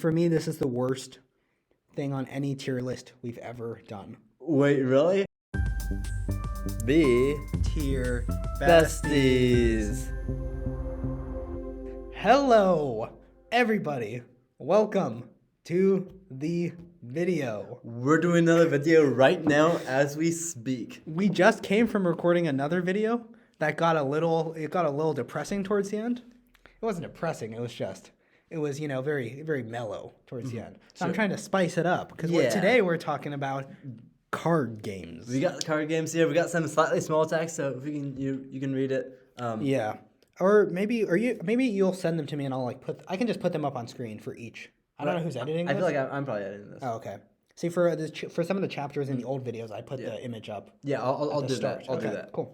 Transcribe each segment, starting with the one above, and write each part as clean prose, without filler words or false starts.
For me, this is the worst thing on any tier list we've ever done. Wait, really? B Tier besties. Hello, everybody. Welcome to the video. We're doing another video right now as we speak. We just came from recording another video that got a little depressing towards the end. It wasn't depressing. It was very, very mellow towards the end. So I'm trying to spice it up because today we're talking about card games. We got card games here. We got some slightly small text, so if you can read it. Yeah. Or maybe you'll send them to me and I can just put them up on screen for each. I don't know who's editing this. I feel like I'm probably editing this. Oh, okay. See, for some of the chapters in the old videos, I put the image up. Yeah, I'll do that. I'll do that. Cool.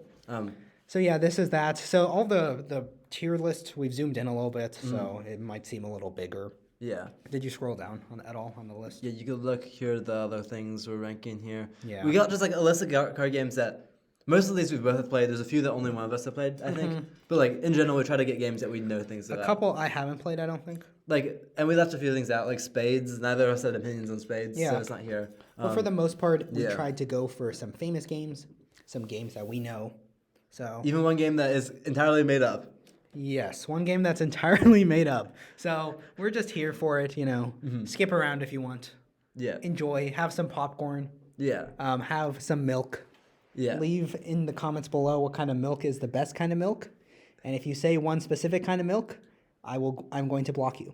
So yeah, this is that. So all the tier list, we've zoomed in a little bit, so it might seem a little bigger. Yeah. Did you scroll down at all on the list? Yeah, you could look here, the other things we're ranking here. Yeah. We got just like a list of card games that most of these we both have played. There's a few that only one of us have played, I think. But like in general, we try to get games that we know things about. A couple I haven't played, I don't think. And we left a few things out, like spades. Neither of us had opinions on spades, so it's not here. But for the most part, we tried to go for some famous games, some games that we know. So even one game that is entirely made up. Yes, one game that's entirely made up. So we're just here for it, Skip around if you want. Yeah. Enjoy. Have some popcorn. Yeah. Have some milk. Yeah. Leave in the comments below what kind of milk is the best kind of milk. And if you say one specific kind of milk, I'm going to block you.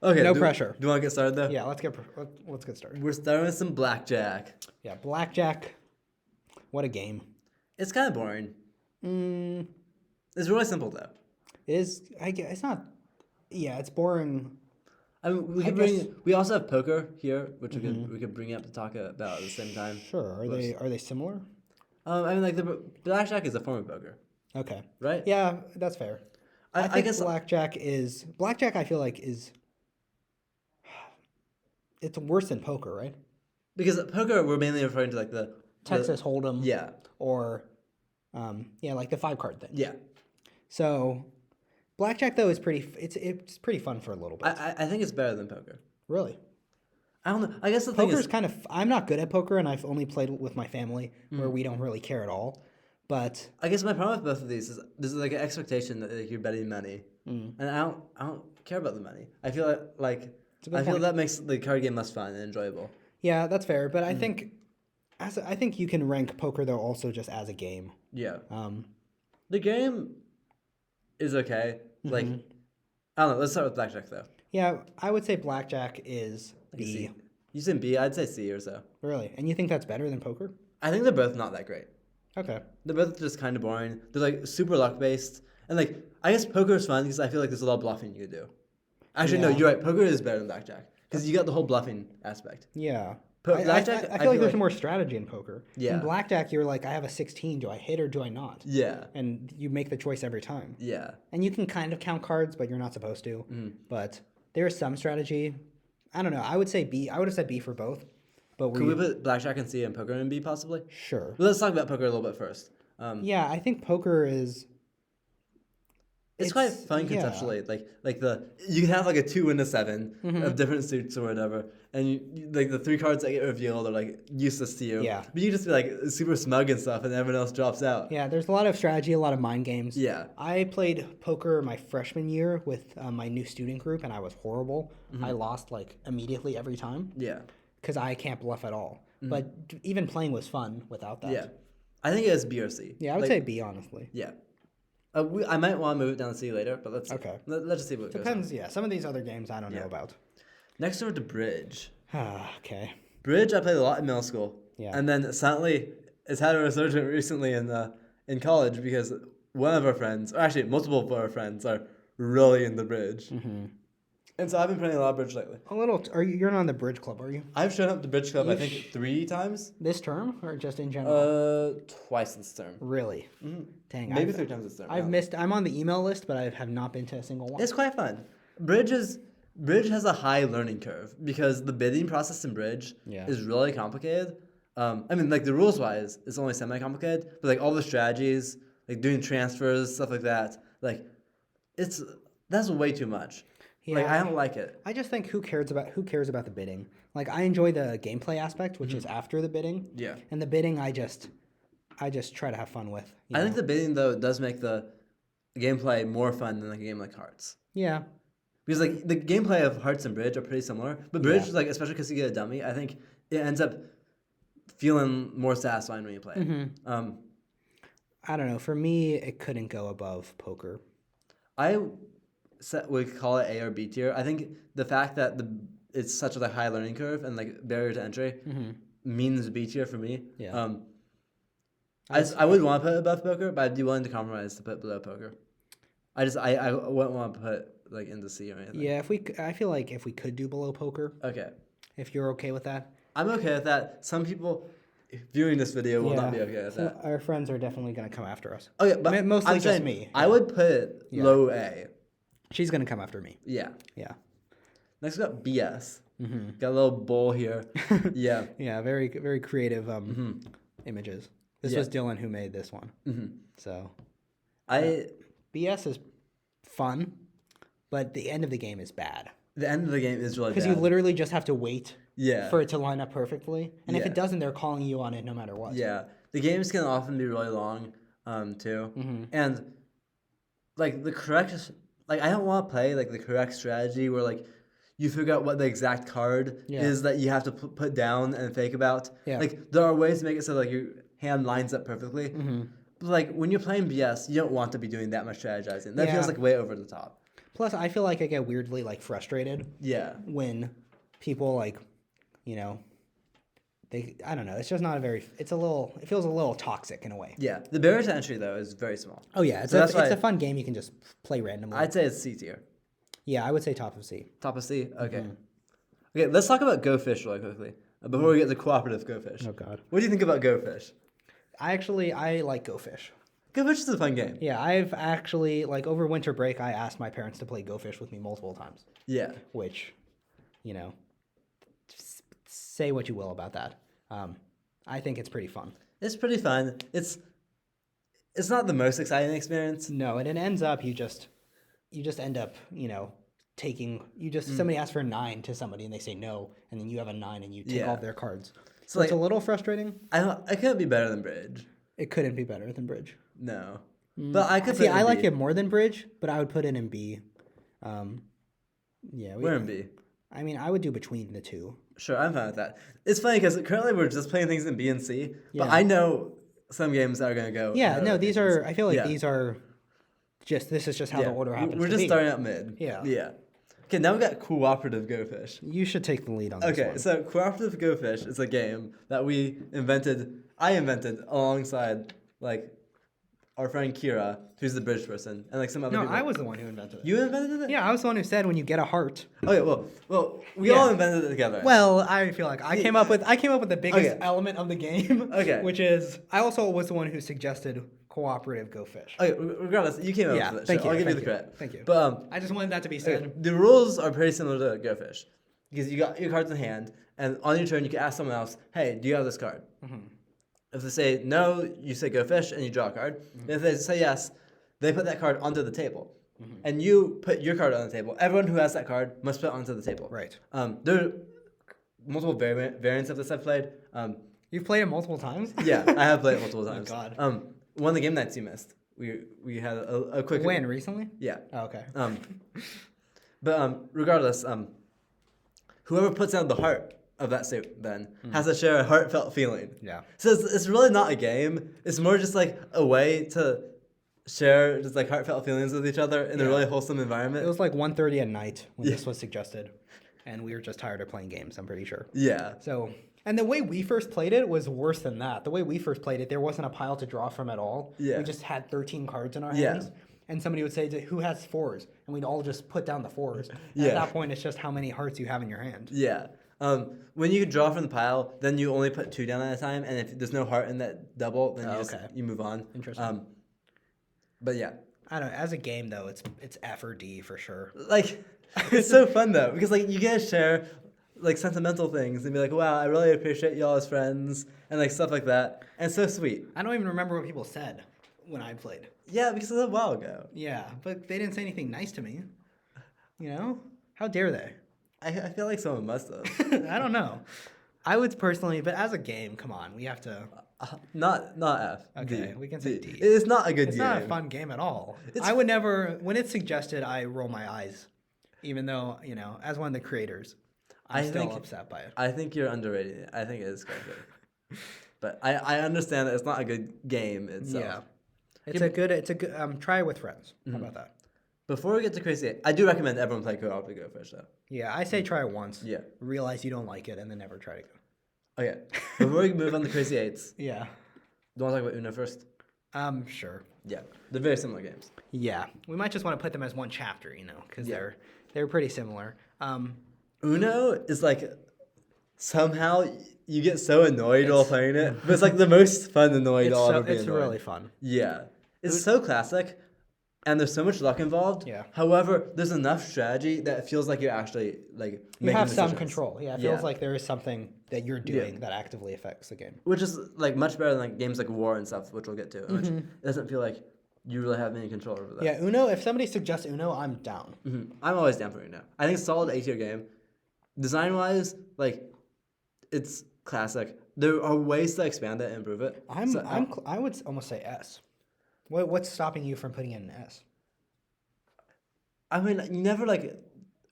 Okay. No pressure. Do you want to get started though? Yeah, let's get started. We're starting with some blackjack. Yeah, blackjack. What a game. It's kind of boring. It's really simple though. It is. It's not. Yeah, it's boring. I mean, we also have poker here, which we could bring up to talk about at the same time. Sure. Are they similar? I mean, like the blackjack is a form of poker. Okay. Right. Yeah, that's fair. I guess blackjack. I feel like it's worse than poker, right? Because poker, we're mainly referring to like the Texas Hold'em. Yeah. Or, like the 5-card thing. Yeah. So, blackjack though is it's pretty fun for a little bit. I think it's better than poker. Really? I don't know. I guess the thing is, I'm not good at poker, and I've only played with my family where we don't really care at all. But I guess my problem with both of these is there's like an expectation that like, you're betting money, and I don't care about the money. I feel that makes the card game less fun and enjoyable. Yeah, that's fair. But I think you can rank poker though also just as a game. Yeah. The game is okay. Like I don't know. Let's start with blackjack though. Yeah, I would say blackjack is B. You said B. I'd say C or so. Really? And you think that's better than poker? I think they're both not that great. Okay. They're both just kind of boring. They're like super luck based, and like I guess poker is fun because I feel like there's a lot of bluffing you could do. Actually, no, you're right. Poker is better than blackjack because you got the whole bluffing aspect. Yeah. Blackjack, I feel like there's more strategy in poker. Yeah. In blackjack, you're like, I have a 16. Do I hit or do I not? Yeah. And you make the choice every time. Yeah. And you can kind of count cards, but you're not supposed to. But there's some strategy. I don't know. I would say B. I would have said B for both. But Could we put blackjack in C and poker in B possibly? Sure. Well, let's talk about poker a little bit first. Yeah, I think poker is. It's quite fun conceptually. Like you can have like a 2 and a 7 of different suits or whatever, and you like the 3 cards that get revealed are like useless to you. Yeah. But you just be like super smug and stuff, and everyone else drops out. Yeah, there's a lot of strategy, a lot of mind games. Yeah. I played poker my freshman year with my new student group, and I was horrible. I lost like immediately every time. Yeah. Because I can't bluff at all. But even playing was fun without that. Yeah. I think it is B or C. Yeah, I would say B, honestly. Yeah. I might want to move it down to C later, but let's see. Okay. Let's just see what goes on. Depends, yeah. Some of these other games I don't know about. Next over to Bridge. Okay. Bridge I played a lot in middle school. Yeah. And then suddenly it's had a resurgence recently in college because one of our friends, or actually multiple of our friends, are really into Bridge. And so I've been playing a lot of Bridge lately. A little. You're not on the Bridge Club, are you? I've shown up to Bridge Club, I think, 3 times. This term or just in general? Twice this term. Really? Dang. Maybe 3 times this term. I'm on the email list, but I have not been to a single one. It's quite fun. Bridge has a high learning curve because the bidding process in Bridge is really complicated. I mean, like the rules wise, it's only semi-complicated, but like all the strategies, like doing transfers, stuff like that, like that's way too much. Like, I don't like it. I just think who cares about the bidding? Like, I enjoy the gameplay aspect, which is after the bidding. Yeah. And the bidding, I just try to have fun with. I think the bidding though does make the gameplay more fun than like a game like Hearts. Yeah. Because like the gameplay of Hearts and Bridge are pretty similar, but Bridge like especially because you get a dummy, I think it ends up feeling more satisfying when you play it. I don't know. For me, it couldn't go above poker. I would call it A or B tier. I think the fact that it's such a high learning curve and like barrier to entry means B tier for me. Yeah. I would want to put it above poker, but I'd be willing to compromise to put below poker. I wouldn't want to put like into C or anything. Yeah, I feel like if we could do below poker. Okay. If you're okay with that. I'm okay with that. Some people viewing this video will not be okay with that. Our friends are definitely going to come after us. Okay, but mostly I'm just saying, me. I would put it low A. She's going to come after me. Yeah. Yeah. Next we got BS. Got a little bowl here. Yeah. Yeah, very, very creative images. This was Dylan who made this one. So, BS is fun, but the end of the game is bad. The end of the game is really bad. Because you literally just have to wait Yeah. for it to line up perfectly. And if Yeah. it doesn't, they're calling you on it no matter what. Yeah. The games can often be really long, too. And, like, the correct... Like, I don't want to play, like, the correct strategy where, like, you figure out what the exact card is that you have to put down and fake about. Yeah. Like, there are ways to make it so, like, your hand lines up perfectly. But, like, when you're playing BS, you don't want to be doing that much strategizing. That feels, like, way over the top. Plus, I feel like I get weirdly, like, frustrated. Yeah. When people, like, you know... I don't know. It's just not a very. It feels a little toxic in a way. Yeah, the barrier to entry though is very small. Oh yeah, it's a fun game you can just play randomly. I'd say it's C tier. Yeah, I would say top of C. Top of C. Okay. Okay, let's talk about Go Fish really quickly before we get to cooperative Go Fish. Oh God. What do you think about Go Fish? I like Go Fish. Go Fish is a fun game. Yeah, I've actually over winter break I asked my parents to play Go Fish with me multiple times. Yeah. Which, say what you will about that. I think it's pretty fun. It's pretty fun. It's not the most exciting experience. No, and it ends up you just end up somebody asks for a 9 to somebody and they say no, and then you have a 9 and you take all of their cards. So it's a little frustrating. I couldn't be better than Bridge. It couldn't be better than Bridge. No, but I could. See, I like it more than Bridge, but I would put it in B. We're in B. I mean, I would do between the two. Sure, I'm fine with that. It's funny because currently we're just playing things in B and C, but I know some games that are going to go. Yeah, no, these are. I feel like these are. This is just how the order happens. We're just starting out mid. Yeah. Yeah. Okay, now we got cooperative Go Fish. You should take the lead on this one. Okay, so cooperative Go Fish is a game that I invented alongside our friend Kira, who's the Bridge person, and some other people. No, I was the one who invented it. You invented it? Yeah, I was the one who said when you get a heart. Okay, well, we all invented it together. Well, I feel like I came up with the biggest element of the game. Okay. Which is I also was the one who suggested cooperative Go Fish. Okay, regardless, you came up with it. Thank you. I'll give you the credit. Thank you. But I just wanted that to be said. okay, the rules are pretty similar to Go Fish because you got your cards in hand, and on your turn you can ask someone else, "Hey, do you have this card?" If they say no, you say Go Fish and you draw a card. And if they say yes, they put that card onto the table. And you put your card on the table. Everyone who has that card must put it onto the table. Right. There are multiple variants of this I've played. You've played it multiple times? Yeah, I have played it multiple times. Oh, God. One of the game nights you missed, we had a quick... When? Recently? Yeah. Oh, okay. But regardless, whoever puts down the heart of that suit then has to share a heartfelt feeling. Yeah. So it's really not a game. It's more just a way to share just heartfelt feelings with each other in a really wholesome environment. It was 1:30 at night when this was suggested, and we were just tired of playing games, I'm pretty sure. Yeah. So, and the way we first played it was worse than that. The way we first played it, there wasn't a pile to draw from at all. Yeah. We just had 13 cards in our Yeah. hands. And somebody would say, who has 4s? And we'd all just put down the 4s. And Yeah. at that point, it's just how many hearts you have in your hand. Yeah. When you draw from the pile, then you only put 2 down at a time, and if there's no heart in that double, then you move on. Interesting. But yeah. I don't know. As a game, though, it's F or D for sure. It's so fun, though, because, you get to share, sentimental things and be like, wow, I really appreciate y'all as friends, and, stuff like that. And it's so sweet. I don't even remember what people said when I played. Yeah, because it was a while ago. Yeah, but they didn't say anything nice to me. You know? How dare they? I feel like someone must have. I don't know. I would personally, but as a game, come on, we have to. Not F. Okay, D. we can say D. D. It's not a good It's game. not a fun game at all. I would never. When it's suggested, I roll my eyes, even though as one of the creators, I'm still upset by it. I think you're underrating it. I think it is quite good. But I understand that it's not a good game itself. Yeah, it's a good. Try it with friends. How about that? Before we get to Crazy 8, I do recommend everyone play Cooperative Go Fish though. Yeah, I say try it once. Yeah. Realize you don't like it, and then never try to go. Okay. Before we move on to Crazy 8s, Yeah. do you want to talk about Uno first? Sure. Yeah. They're very similar games. Yeah, we might just want to put them as one chapter, because they're pretty similar. Uno is like somehow you get so annoyed while playing it, but it's like the most fun annoyed I'll ever be annoyed. It's really fun. Yeah. It's so classic, and there's so much luck involved. Yeah. However, there's enough strategy that it feels like you're actually like you making have some decisions. control. Yeah, it feels like there is something that you're doing that actively affects the game. Which is like much better than like games like War and stuff, which we'll get to. Which it doesn't feel like you really have any control over that. Yeah, Uno. If somebody suggests Uno, I'm down. I'm always down for Uno. I think it's a solid A-tier game. Design-wise, like it's classic. There are ways to expand it and improve it. I would almost say S. What's stopping you from putting it in S? I mean, you never like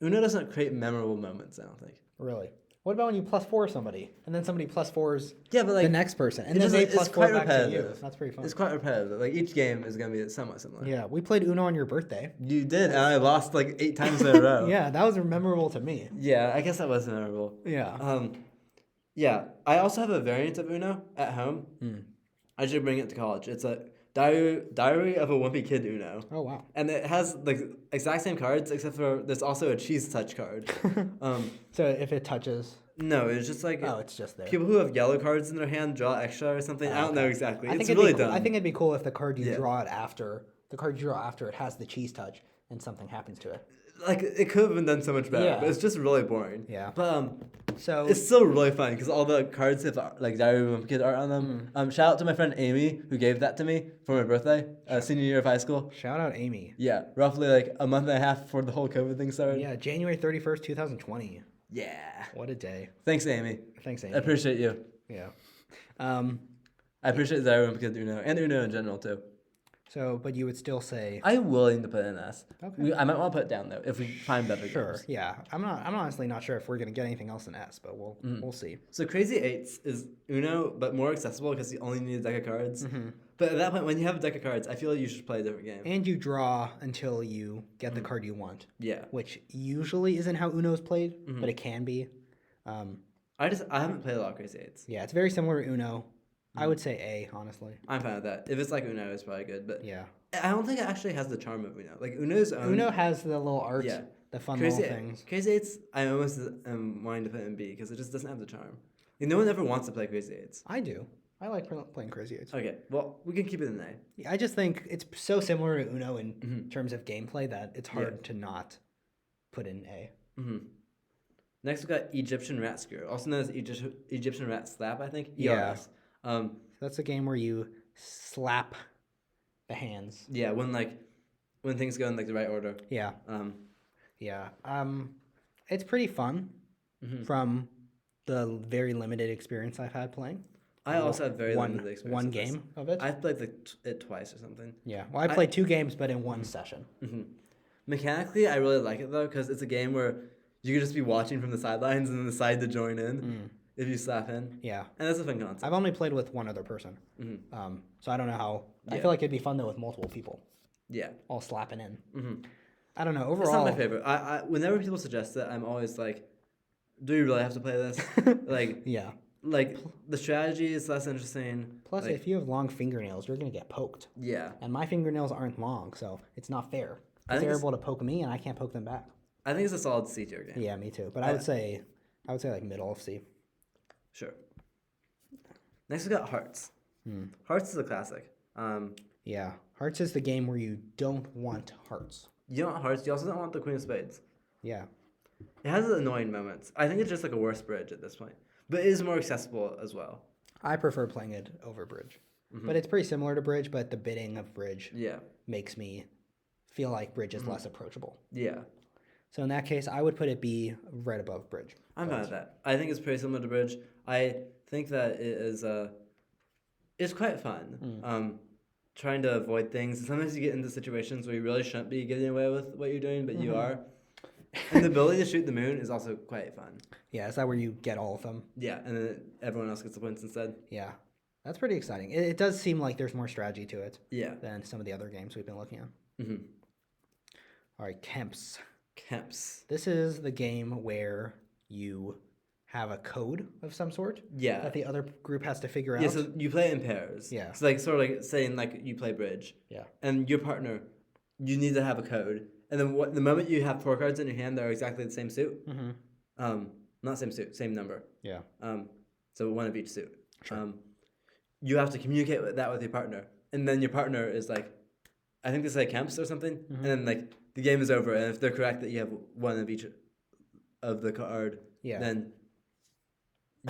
Uno doesn't create memorable moments. I don't think. Really? What about when you +4 somebody and then somebody +4s but like the next person and then they +4 back to you? That's pretty fun. It's quite repetitive. Like each game is gonna be somewhat similar. Yeah, we played Uno on your birthday. You did, and I lost like 8 times in a row. Yeah, that was memorable to me. Yeah, I guess that was memorable. Yeah. Yeah. I also have a variant of Uno at home. I should bring it to college. It's a Diary of a Wimpy Kid Uno. Oh wow. And it has like exact same cards except for there's also a cheese touch card. So if it touches. No, it's just like it's just there. People who have yellow cards in their hand draw extra or something. I don't know exactly. It's think really dumb. I think it'd be cool if the card you draw it after it has the cheese touch and something happens to it. Like it could have been done so much better, but it's just really boring. Yeah. But so it's still really fun because all the cards have like Diary of a Wimpy Kid art on them. Shout out to my friend Amy who gave that to me for my birthday, senior year of high school. Shout out Amy. Yeah, roughly like a month and a half before the whole COVID thing started. Yeah, January 31st, 2020. Yeah. What a day. Thanks, Amy. Thanks, Amy. I appreciate you. Yeah. I appreciate Diary of a Wimpy Kid Uno and Uno in general too. So, but you would still say I'm willing to put it in S. Okay. I might want to put it down though if we find better games. Yeah. I'm honestly not sure if we're gonna get anything else in S, but we'll see. So Crazy Eights is Uno, but more accessible because you only need a deck of cards. But at that point, when you have a deck of cards, I feel like you should play a different game. And you draw until you get the card you want. Yeah. Which usually isn't how Uno is played, but it can be. I haven't played a lot of Crazy Eights. Yeah, it's very similar to Uno. I would say A, honestly. I'm fine with that. If it's like Uno, it's probably good. But yeah, I don't think it actually has the charm of Uno. Like Uno's own. Uno has the little art, the fun little things. Crazy Eights, I almost am wanting to put in B because it just doesn't have the charm. Like, no one ever wants to play Crazy Eights. I do. I like playing Crazy Eights. Okay, well, we can keep it in A. Yeah, I just think it's so similar to Uno in terms of gameplay that it's hard to not put in A. Next, we got Egyptian Rat Screw, also known as Egyptian Rat Slap, I think. Yeah. ERS. That's a game where you slap the hands. Yeah, when things go in like the right order. Yeah. It's pretty fun from the very limited experience I've had playing. I also have very limited experience. One game of it. I've played it twice or something. Yeah. Well, I played 2 games, but in one session. Mechanically, I really like it though because it's a game where you could just be watching from the sidelines and then decide to join in if you slap in. Yeah. And that's a fun concept. I've only played with one other person. So I don't know how. I feel like it'd be fun though with multiple people. Yeah. All slapping in. I don't know. Overall, it's not my favorite. I whenever people suggest it, I'm always like, do you really have to play this? Like, yeah. Like the strategy is less interesting. Plus, if you have long fingernails, you're gonna get poked. Yeah. And my fingernails aren't long, so it's not fair. They're able to poke me, and I can't poke them back. I think it's a solid C tier game. Yeah, me too. But I would say like middle of C. Sure. Next we got Hearts. Hearts is a classic. Yeah, Hearts is the game where you don't want hearts. You don't want hearts. You also don't want the Queen of Spades. Yeah. It has annoying moments. I think it's just like a worse bridge at this point, but it is more accessible as well. I prefer playing it over bridge, but it's pretty similar to bridge. But the bidding of bridge makes me feel like bridge is less approachable. Yeah. So in that case, I would put it B, right above bridge. I'm fine with that. I think it's pretty similar to bridge. I think that it is it's quite fun. Trying to avoid things. Sometimes you get into situations where you really shouldn't be getting away with what you're doing, but you are. And the ability to shoot the moon is also quite fun. Yeah, is that where you get all of them? Yeah, and then everyone else gets the points instead. Yeah, that's pretty exciting. It does seem like there's more strategy to it. Yeah. Than some of the other games we've been looking at. All right, Kemps. Kemps. This is the game where you have a code of some sort. Yeah. That the other group has to figure out. Yeah, so you play in pairs. Yeah. So like sort of like saying like you play bridge. Yeah. And your partner, you need to have a code. And then the moment you have 4 cards in your hand that are exactly the same suit, not same suit, same number. Yeah. So one of each suit. Sure. You have to communicate that with your partner, and then your partner is like, I think they say Kemps or something, and then like the game is over, and if they're correct that you have one of each of the card, then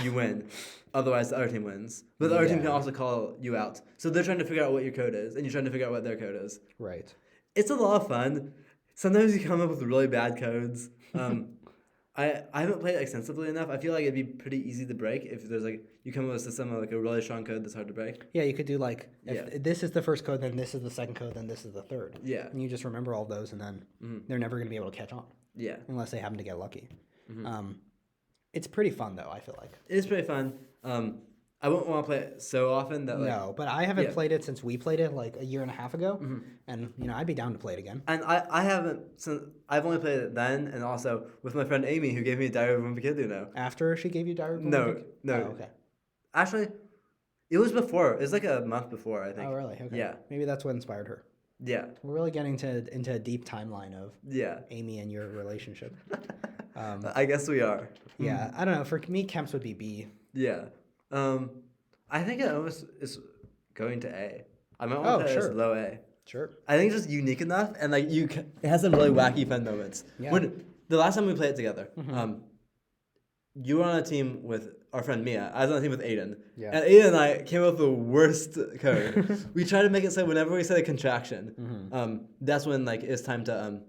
you win. Otherwise, the other team wins. But the other team can also call you out. So they're trying to figure out what your code is, and you're trying to figure out what their code is. Right. It's a lot of fun. Sometimes you come up with really bad codes. I haven't played it extensively enough. I feel like it'd be pretty easy to break if there's like you come up with a system of like a really strong code that's hard to break. Yeah, you could do like if this is the first code, then this is the second code, then this is the third. Yeah. And you just remember all those, and then they're never going to be able to catch on. Yeah. Unless they happen to get lucky. It's pretty fun though. I feel like it is pretty fun. I wouldn't want to play it so often that like no, but I haven't played it since we played it like a year and a half ago, and I'd be down to play it again. And I haven't since I've only played it then, and also with my friend Amy who gave me Diary of a Wimpy Kid now. After she gave you Diary of a No, Wimpy Kid? no. Oh, okay. Actually, it was before. It was like a month before, I think. Oh, really? Okay. Yeah. Maybe that's what inspired her. Yeah. We're really getting into a deep timeline of Amy and your relationship. I guess we are. Yeah, I don't know. For me, Kemps would be B. Yeah. I think it almost is going to A. I might want to put it as low A. Sure. I think it's just unique enough, and like it has some really wacky fun moments. Yeah. When the last time we played it together, you were on a team with our friend Mia. I was on a team with Aiden. Yeah. And Aiden and I came up with the worst code. We tried to make it so whenever we say a contraction, that's when like it's time to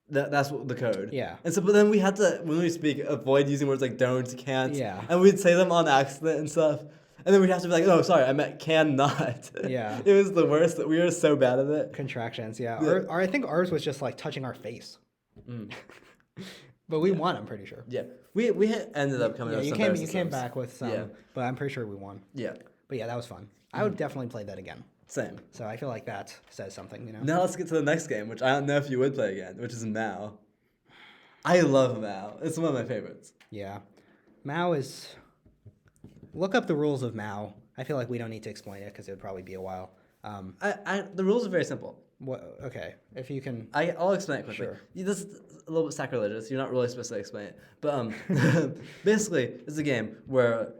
that's the code. Yeah. And so, but then we had to, when we speak, avoid using words like don't, can't. Yeah. And we'd say them on accident and stuff. And then we'd have to be like, oh, sorry, I meant cannot. Yeah. It was the worst. We were so bad at it. Contractions, yeah. Or I think ours was just like touching our face. But we won, I'm pretty sure. Yeah. We ended up coming up with some you came back with some, but I'm pretty sure we won. Yeah. But yeah, that was fun. I would definitely play that again. Same. So I feel like that says something, you know? Now let's get to the next game, which I don't know if you would play again, which is Mao. I love Mao. It's one of my favorites. Yeah. Mao is... Look up the rules of Mao. I feel like we don't need to explain it because it would probably be a while. The rules are very simple. What? Okay, if you can... I'll explain it quickly. Sure. This is a little bit sacrilegious. You're not really supposed to explain it. But basically, it's a game where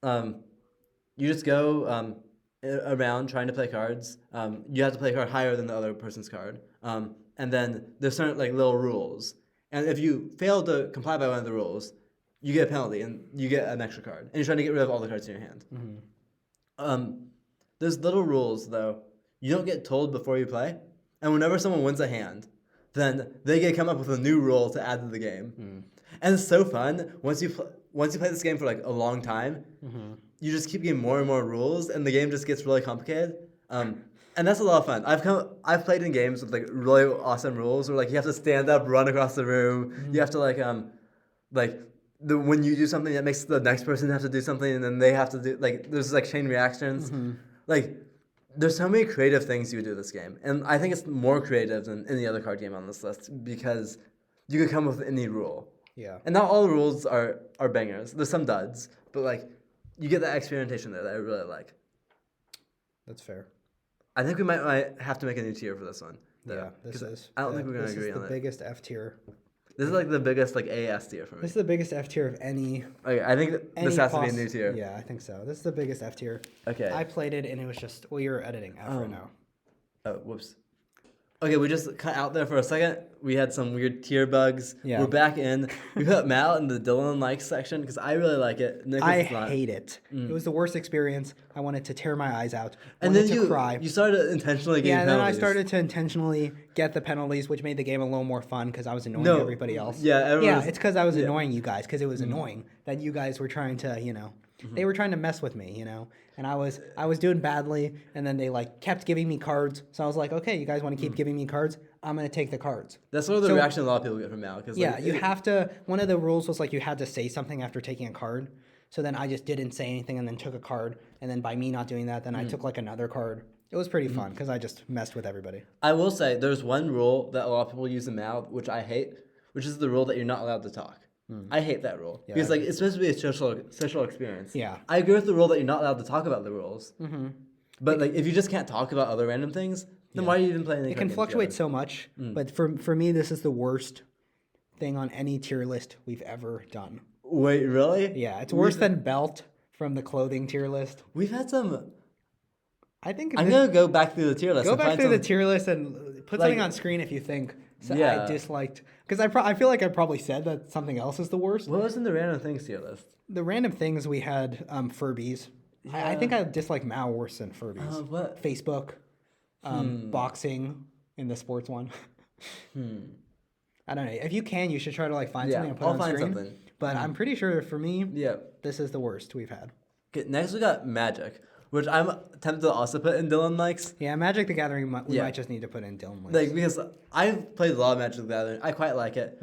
you just go around trying to play cards. You have to play a card higher than the other person's card. And then there's certain like little rules. And if you fail to comply by one of the rules, you get a penalty and you get an extra card. And you're trying to get rid of all the cards in your hand. There's little rules, though. You don't get told before you play. And whenever someone wins a hand, then they get come up with a new rule to add to the game. And it's so fun. Once you play this game for like a long time, you just keep getting more and more rules, and the game just gets really complicated. And that's a lot of fun. I've played in games with like really awesome rules where like you have to stand up, run across the room. You have to when you do something that makes the next person have to do something, and then they have to do like there's like chain reactions. Like there's so many creative things you could do in this game, and I think it's more creative than any other card game on this list because you could come up with any rule. Yeah. And not all the rules are bangers. There's some duds, but like you get that experimentation there that I really like. That's fair. I think we might have to make a new tier for this one. Though, yeah, this is. I don't think we're gonna agree on it. This is the biggest F tier. This is like the biggest like AS tier for me. This is the biggest F tier of any. Okay, I think this has to be a new tier. Yeah, I think so. This is the biggest F tier. Okay. I played it and it was just you're editing after it now. Oh, whoops. Okay, we just cut out there for a second. We had some weird tier bugs. Yeah. We're back in. We put Mal in the Dylan likes section because I really like it. I hate it. It was the worst experience. I wanted to tear my eyes out. And wanted then to cry. you started intentionally getting Yeah, and then I penalties. started to intentionally get the penalties, which made the game a little more fun because I was annoying everybody else. Yeah, It's because I was annoying you guys because it was annoying that you guys were trying to, they were trying to mess with me, and I was doing badly, and then they like kept giving me cards. So I was like, okay, you guys want to keep giving me cards? I'm gonna take the cards. That's sort of the reaction a lot of people get from Mal. You have to. One of the rules was like you had to say something after taking a card. So then I just didn't say anything and then took a card, and then by me not doing that, then I took like another card. It was pretty fun because I just messed with everybody. I will say there's one rule that a lot of people use in Mal, which I hate, which is the rule that you're not allowed to talk. I hate that rule because like it's supposed to be a social experience. Yeah, I agree with the rule that you're not allowed to talk about the rules. But like if you just can't talk about other random things, then why are you even playing? It can fluctuate so much, but for me, this is the worst thing on any tier list we've ever done. Wait, really? Yeah, it's worse than belt from the clothing tier list. We've had some. I think I'm gonna go back through the tier list. Go back through the tier list and put something on screen if you think. I disliked because I feel like I probably said that something else is the worst. What was in the random things tier list? The random things we had Furbies. Yeah. I think I dislike Mao worse than Furbies. What? Facebook, boxing in the sports one. I don't know. If you can, you should try to like find something and put it on screen. Something. But I'm pretty sure for me, this is the worst we've had. Okay, next we got Magic, which I'm tempted to also put in Dylan likes. Yeah, Magic the Gathering, we might just need to put in Dylan likes. Like, because I've played a lot of Magic the Gathering. I quite like it.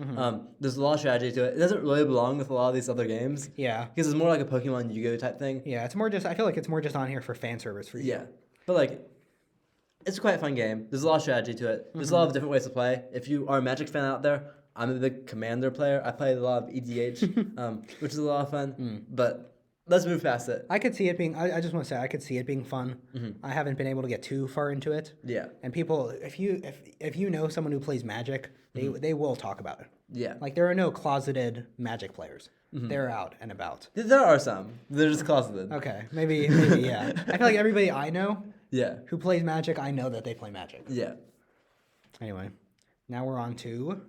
There's a lot of strategy to it. It doesn't really belong with a lot of these other games. Yeah. Because it's more like a Pokemon Yu-Gi-Oh type thing. Yeah, it's more just, I feel like it's more just on here for fan service for you. Yeah. But like, it's quite a fun game. There's a lot of strategy to it. There's a lot of different ways to play. If you are a Magic fan out there, I'm a big Commander player. I played a lot of EDH, which is a lot of fun. But let's move past it. I could see it being. I just want to say I could see it being fun. I haven't been able to get too far into it. Yeah. And people, if you know someone who plays Magic, they will talk about it. Yeah. Like there are no closeted Magic players. They're out and about. There are some. They're just closeted. Okay. Maybe yeah. I feel like everybody I know. Yeah. Who plays Magic? I know that they play Magic. Yeah. Anyway, now we're on to.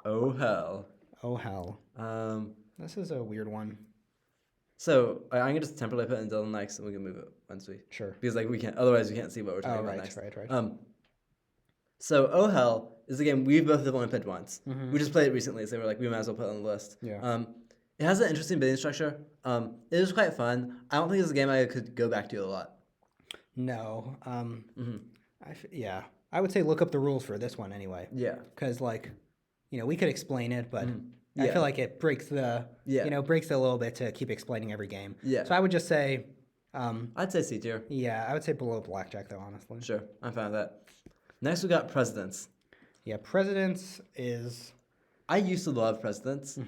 Oh hell. Oh hell. This is a weird one. So I'm gonna just temporarily put in Dylan next, and we can move it once we. Sure. Because like we can't, otherwise we can't see what we're talking about next. Right. So Oh Hell is a game we both have only played once. We just played it recently, so we're like we might as well put it on the list. Yeah. It has an interesting bidding structure. It is quite fun. I don't think it's a game I could go back to a lot. No. I would say look up the rules for this one anyway. Yeah. Because like, we could explain it, but I feel like it breaks breaks it a little bit to keep explaining every game. Yeah. So I would just say. I'd say C tier. Yeah, I would say below Blackjack though, honestly. Sure, I'm fine with that. Next we got Presidents. Yeah, Presidents is. I used to love Presidents.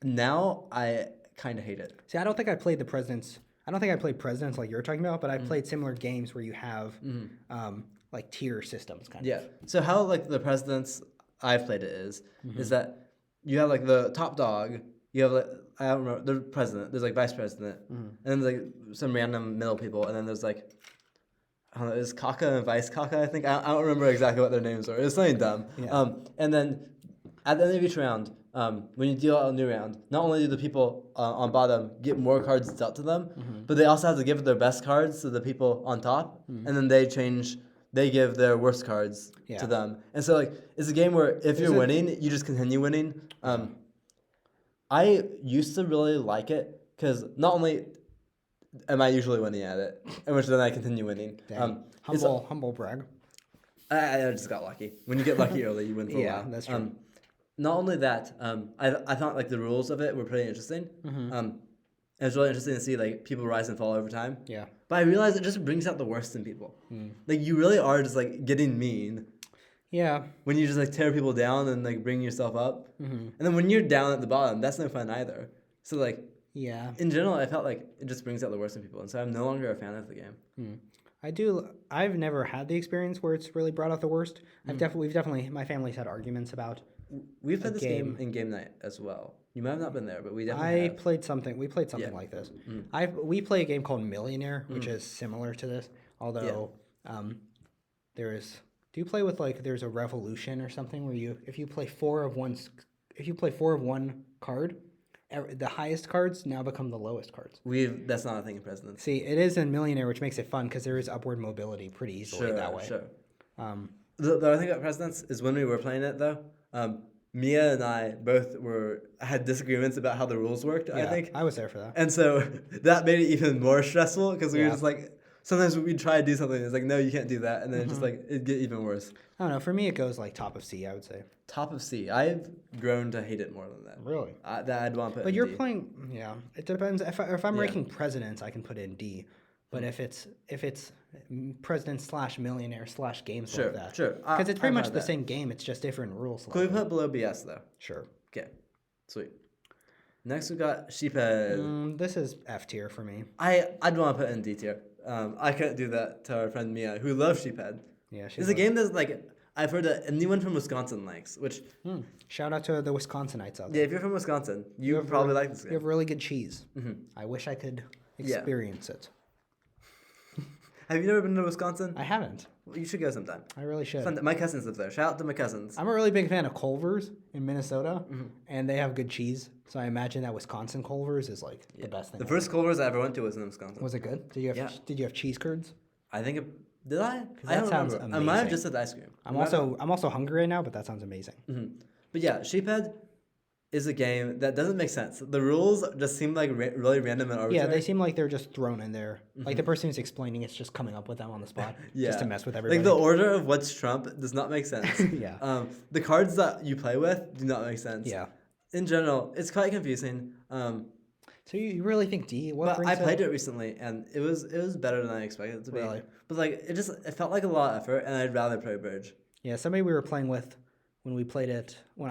Now I kind of hate it. See, I don't think I played the Presidents. I don't think I played Presidents like you're talking about, but I played similar games where you have like tier systems kind of. Yeah. So how like the Presidents I've played it is that you have like the top dog. You have like I don't remember the president. There's like vice president, and then there's like some random middle people, and then there's like I don't know. Is Kaka and Vice Kaka? I think I don't remember exactly what their names are. It's something dumb. Yeah. And then at the end of each round, when you deal out a new round, not only do the people on bottom get more cards dealt to them, but they also have to give their best cards to the people on top, and then they give their worst cards to them. And so like it's a game where if you're winning, you just continue winning. I used to really like it because not only am I usually winning at it, in which then I continue winning. Humble brag. I just got lucky. When you get lucky early, you win for a while. Yeah, that's true. Not only that, I thought like the rules of it were pretty interesting. And it's really interesting to see like people rise and fall over time. Yeah. But I realized it just brings out the worst in people. Like you really are just like getting mean. Yeah. When you just like tear people down and like bring yourself up. And then when you're down at the bottom, that's no fun either. So like in general, I felt like it just brings out the worst in people. And so I'm no longer a fan of the game. I've never had the experience where it's really brought out the worst. We've definitely, my family's had arguments about. We've played this game in game night as well. You might have not been there, but we definitely have. We played something like this. We play a game called Millionaire, which is similar to this, although there is Do you play with like there's a revolution or something where if you play four of one card, the highest cards now become the lowest cards. That's not a thing in Presidents. See, it is in Millionaire, which makes it fun because there is upward mobility pretty easily that way. Sure. The other thing about Presidents is when we were playing it though, Mia and I both had disagreements about how the rules worked. Yeah, I think I was there for that. and so that made it even more stressful because we were just like. Sometimes we'd try to do something, it's like, no, you can't do that, and then just like it'd get even worse. I don't know. For me, it goes like top of C, I would say. Top of C. I've grown to hate it more than that. Really? That I'd want to put. But in you're D. playing. Yeah, it depends. If I'm ranking presidents, I can put it in D. But if it's president / millionaire / games like that, Sure. Because it's pretty much the same game. It's just different rules. Could we put below BS though? Sure. Okay. Sweet. Next we got Sheephead. This is F tier for me. I'd want to put in D tier. I couldn't do that to our friend Mia, who loves Sheephead. Yeah, it's a game that's like I've heard that anyone from Wisconsin likes. Which shout out to the Wisconsinites out there. Yeah, if you're from Wisconsin, you probably like this game. You have really good cheese. I wish I could experience it. Have you never been to Wisconsin? I haven't. Well, you should go sometime. I really should. My cousins live there. Shout out to my cousins. I'm a really big fan of Culver's in Minnesota, and they have good cheese. So I imagine that Wisconsin Culver's is like the best thing. The first Culver's I ever went to was in Wisconsin. Was it good? Did you have cheese curds? I think did I? I don't remember. Amazing. I might have just said ice cream. I'm also hungry right now, but that sounds amazing. But yeah, Sheephead is a game that doesn't make sense. The rules just seem like really random and arbitrary. Yeah, they seem like they're just thrown in there. Like the person who's explaining it's just coming up with them on the spot just to mess with everybody. Like the order of what's Trump does not make sense. Yeah. The cards that you play with do not make sense. Yeah. In general, it's quite confusing. So you really think D? But I played it recently and it was better than I expected it to be. Really? But like it felt like a lot of effort and I'd rather play bridge. Yeah, somebody we were playing with when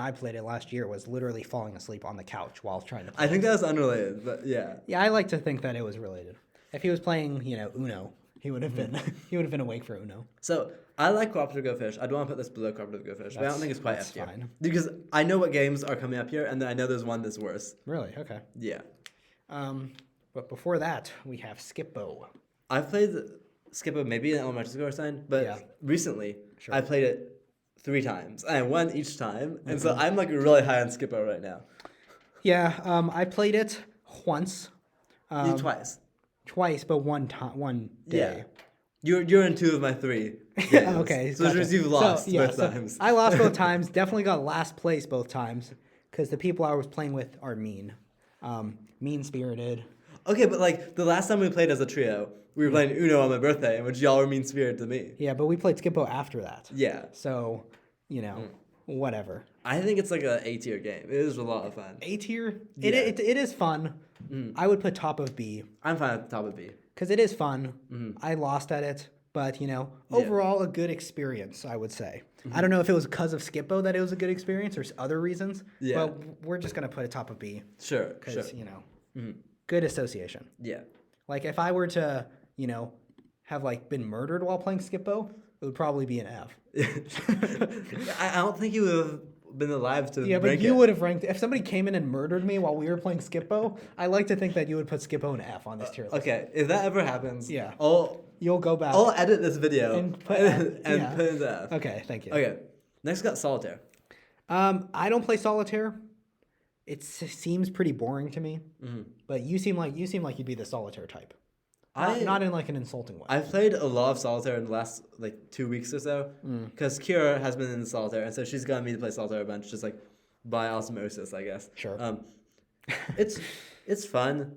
I played it last year was literally falling asleep on the couch while trying to play. I think that was unrelated, but yeah. Yeah, I like to think that it was related. If he was playing, Uno, he would have been awake for Uno. So I like Cooperative Go Fish. I'd want to put this below Cooperative Go Fish, but I don't think it's quite F tier. Fine. Because I know what games are coming up here, and then I know there's one that's worse. Really? Okay. Yeah. But before that, we have Skip-Bo. I've played Skip-Bo maybe in elementary school or something, but recently I played it 3 times. And I won each time, and so I'm like really high on Skip-Bo right now. Yeah, I played it once. You twice. Twice, but one day. Yeah. You're in 2 of my 3 games. Okay. So which means you've lost both times. I lost both times. Definitely got last place both times because the people I was playing with are mean. Mean-spirited. Okay, but like the last time we played as a trio, we were playing Uno on my birthday, in which y'all were mean-spirited to me. Yeah, but we played Skip-Bo after that. Yeah. So, whatever. I think it's like a A tier game. It is a lot of fun. A tier? Yeah. It is fun. I would put top of B. I'm fine at the top of B. Because it is fun. I lost at it. But, overall a good experience, I would say. I don't know if it was because of Skip-Bo that it was a good experience or other reasons. Yeah. But we're just going to put it top of B. Sure. Because, good association. Yeah. Like, if I were to, have, been murdered while playing Skip-Bo, it would probably be an F. I don't think you would have been alive to rank but you would have ranked... If somebody came in and murdered me while we were playing Skip-Bo, I like to think that you would put Skip-Bo an F on this tier list. Okay, if that ever happens... Yeah. You'll go back. I'll edit this video and put it in the F. Okay, thank you. Okay, next we got Solitaire. I don't play Solitaire. It seems pretty boring to me. But you seem like you'd be the Solitaire type. Not in an insulting way. I've played a lot of Solitaire in the last 2 weeks or so because Kira has been in Solitaire, and so she's gotten me to play Solitaire a bunch, just by osmosis, I guess. Sure. It's fun.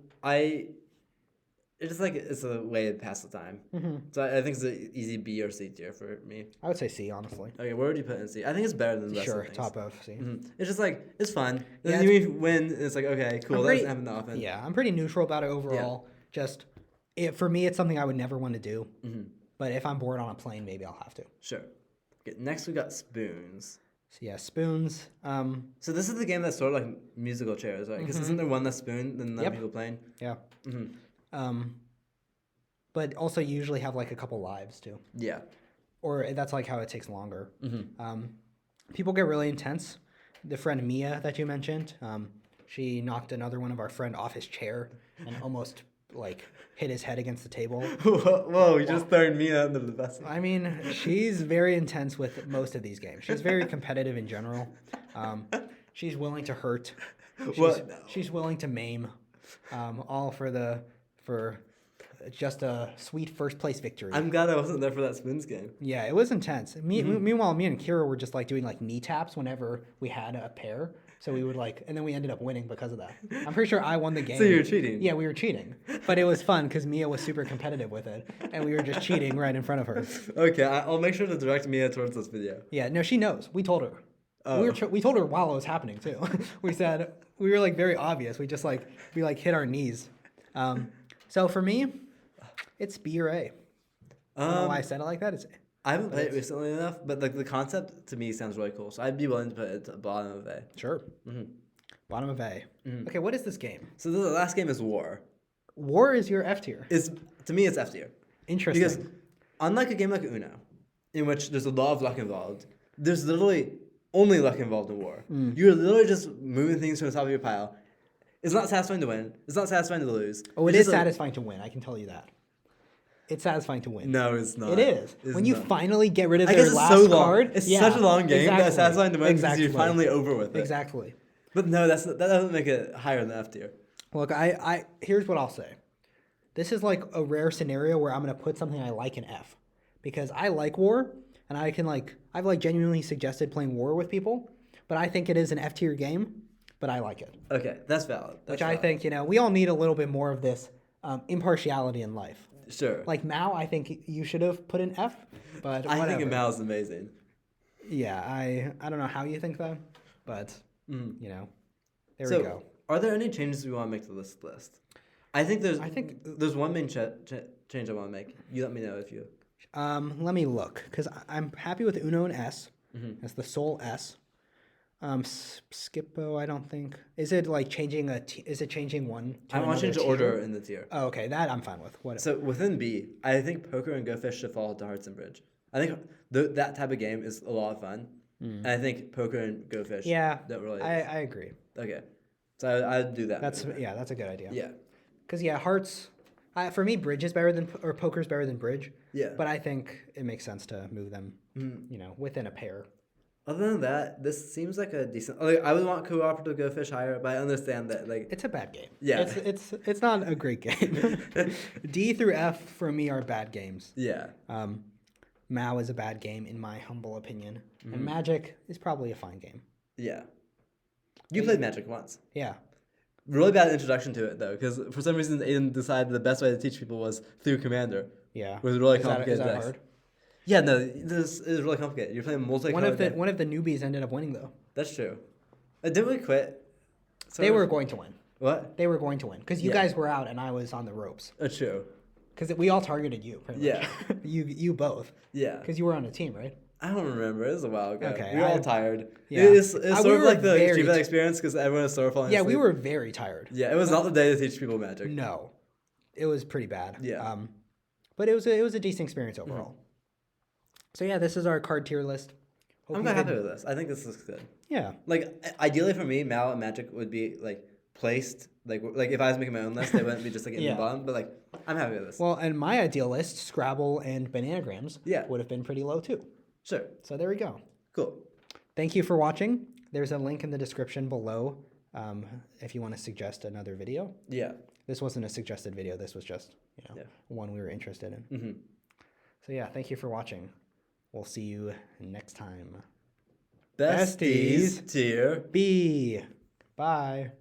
It's it's a way to pass the time. So I think it's an easy B or C tier for me. I would say C, honestly. Okay, where would you put it in C? I think it's better than the rest of the things. Top of C. It's just it's fun. Then you win, and it's okay, cool. That doesn't happen that often. Yeah, I'm pretty neutral about it overall. Yeah. For me, it's something I would never want to do. But if I'm bored on a plane, maybe I'll have to. Sure. Okay, next we got Spoons. So yeah, Spoons. So this is the game that's sort of like musical chairs, right? Because isn't there one that's spoon and then people playing? Yeah. But also you usually have a couple lives too. Yeah. Or that's how it takes longer. People get really intense. The friend Mia that you mentioned, she knocked another one of our friend off his chair and almost like hit his head against the table. Whoa, you just throwing me under the bus. I mean, she's very intense with most of these games. She's very competitive in general. She's willing to hurt. She's willing to maim. All for just a sweet first place victory. I'm glad I wasn't there for that spoons game. Yeah, it was intense. Meanwhile, me and Kira were just like doing like knee taps whenever we had a pair. So we would like, and then we ended up winning because of that. I'm pretty sure I won the game. So you were cheating? Yeah, we were cheating. But it was fun because Mia was super competitive with it. And we were just cheating right in front of her. Okay, I'll make sure to direct Mia towards this video. Yeah, no, she knows. We told her. Oh. We told her while it was happening too. We said, we were like very obvious. We just like, we like hit our knees. So for me, it's B or A. I don't know why I said it like that. I haven't played it recently enough, but like the concept to me sounds really cool. So I'd be willing to put it at the bottom of A. Sure. Bottom of A. Okay, what is this game? So the last game is War. War is your F tier. To me, it's F tier. Interesting. Because unlike a game like Uno, in which there's a lot of luck involved, there's literally only luck involved in War. You're literally just moving things from the top of your pile. It's not satisfying to win. It's not satisfying to lose. Oh, it is satisfying to win. I can tell you that. It's satisfying to win. No, it's not. It is. When you finally get rid of I their guess it's last so long. card. It's such a long game that it's satisfying to win because Exactly. you're finally over with it. Exactly. But no, that doesn't make it higher than F tier. Look, I here's what I'll say. This is like a rare scenario where I'm gonna put something I like in F, because I like War, and I've like genuinely suggested playing War with people, but I think it is an F tier game, but I like it. Okay, that's valid. I think we all need a little bit more of this impartiality in life. Sure. Like Mao, I think you should have put in F, but I whatever. think Mao is amazing. Yeah, I don't know how you think that, but there we go. Are there any changes we want to make to this list? I think there's one main change I want to make. You let me know if you. Let me look, because I'm happy with Uno and S. That's the sole S. Skippo, I don't think. Is it like changing is it changing one? I want to change the order in the tier. Oh, okay, that I'm fine with. What? So within B, I think Poker and Go Fish should fall to Hearts and Bridge. I think that type of game is a lot of fun. And I think Poker and Go Fish. Yeah, don't really. I agree. Okay, so I'd do that. That's a good idea. Yeah. Because Hearts. For me, Bridge is better than Poker's better than Bridge. Yeah. But I think it makes sense to move them. Within a pair. Other than that, this seems like a decent. Like, I would want Cooperative Go Fish higher, but I understand that it's a bad game. Yeah, it's not a great game. D through F for me are bad games. Yeah. Mao is a bad game in my humble opinion, and Magic is probably a fine game. Yeah. You played Magic once. Yeah. Really bad introduction to it though, because for some reason Aiden decided the best way to teach people was through Commander. Yeah. It was really complicated. Is that hard? Yeah, no, this is really complicated. You're playing multi-card. One of the newbies ended up winning though. That's true. Didn't we quit? They were going to win. What? They were going to win because you guys were out and I was on the ropes. That's true. Because we all targeted you. Pretty much. Yeah. you both. Yeah. Because you were on a team, right? I don't remember. It was a while ago. Okay. We were all tired. Yeah. It's sort of like the very Sheephead experience because everyone was sort of falling Yeah, asleep. we were very tired. Yeah, it was not the day to teach people Magic. No. It was pretty bad. Yeah. But it was a decent experience overall. So yeah, this is our card tier list. I'm quite happy with this. I think this looks good. Yeah. Like ideally for me, Mao and Magic would be like placed like if I was making my own list, they wouldn't be just like in the bottom. But like I'm happy with this. Well, and my ideal list, Scrabble and Bananagrams, Yeah. would have been pretty low too. Sure. So there we go. Cool. Thank you for watching. There's a link in the description below if you want to suggest another video. Yeah. This wasn't a suggested video. This was just one we were interested in. Mm-hmm. So yeah, thank you for watching. We'll see you next time. Besties tier B. Bye.